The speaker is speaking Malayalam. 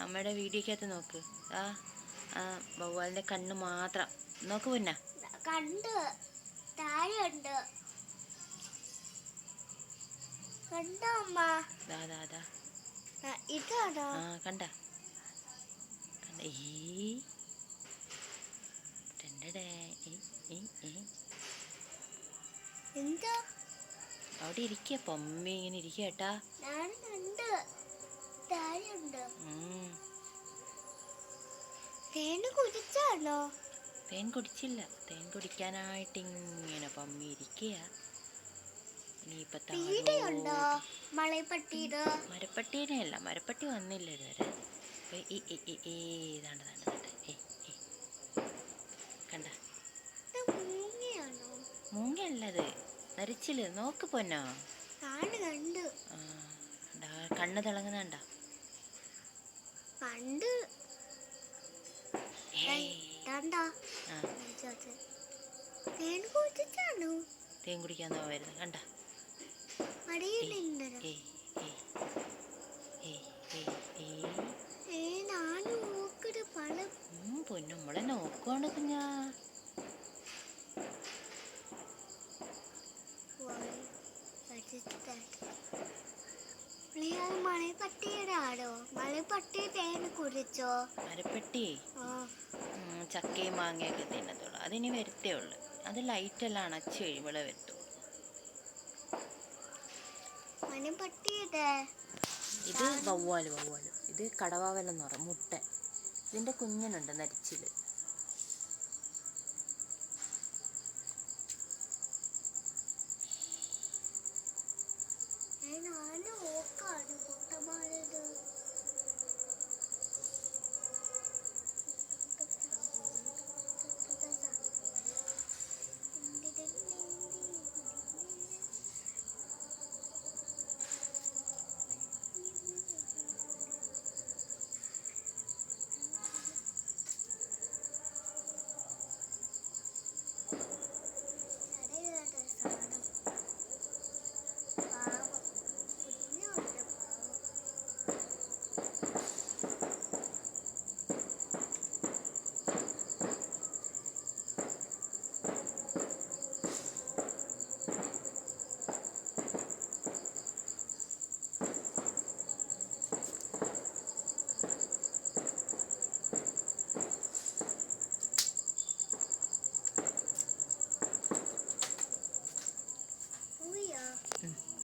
അമ്മയുടെ വീഡിയോക്കകത്ത് നോക്ക്. ആ ആ വവ്വാലിൻ്റെ കണ്ണ് മാത്രം നോക്ക്. പിന്നെ കണ്ട് താഴെയുണ്ട്. കണ്ടോ അമ്മ? ഇതാണോ? ആ കണ്ട എന്താ അവിടെ ഇരിക്കുക, പൊമ്മി ഇങ്ങനെ ഇരിക്കുക കേട്ടാ. ഞാൻ കണ്ട് താഴെയുണ്ട്. തേൻ കുടിച്ചാണോ? തേൻ കുടിച്ചില്ല. തേൻ കുടിക്കാനായിട്ട് ഇങ്ങനെ പമ്മി ഇരിക്കുക. മരപ്പട്ടീനെ അല്ല, മരപ്പട്ടി വന്നില്ല ഇതുവരെ. കണ്ട, മൂങ്ങയല്ലത്, നരിച്ചില്. നോക്ക് പൊന്നോ. കണ്ണ് തിളങ്ങുന്നണ്ട. തേൻ കുടിക്കാന്നോ വരുന്നത് കണ്ട. പൊന്നു നമ്മളെ നോക്കുവാണ് കുഞ്ഞാ. മലപ്പട്ടിയുടെ ആടോ? മലപ്പട്ടി തേൻ കുടിച്ചോ? മരപ്പട്ടി ചക്കയും മാങ്ങയൊക്കെ തിന്നത്തുള്ളൂ. അതിനി വരത്തേ ഉള്ളു. അത് ലൈറ്റെല്ലാം അണച്ച് കഴിയുമ്പോഴേ വരത്തുള്ളൂ. ഇത് വവ്വാല്. ഇത് കടവാവലെന്ന് പറയും, മുട്ട. ഇതിൻ്റെ കുഞ്ഞനുണ്ട് നരിച്ചില്. ഞാൻ നോക്കാണ്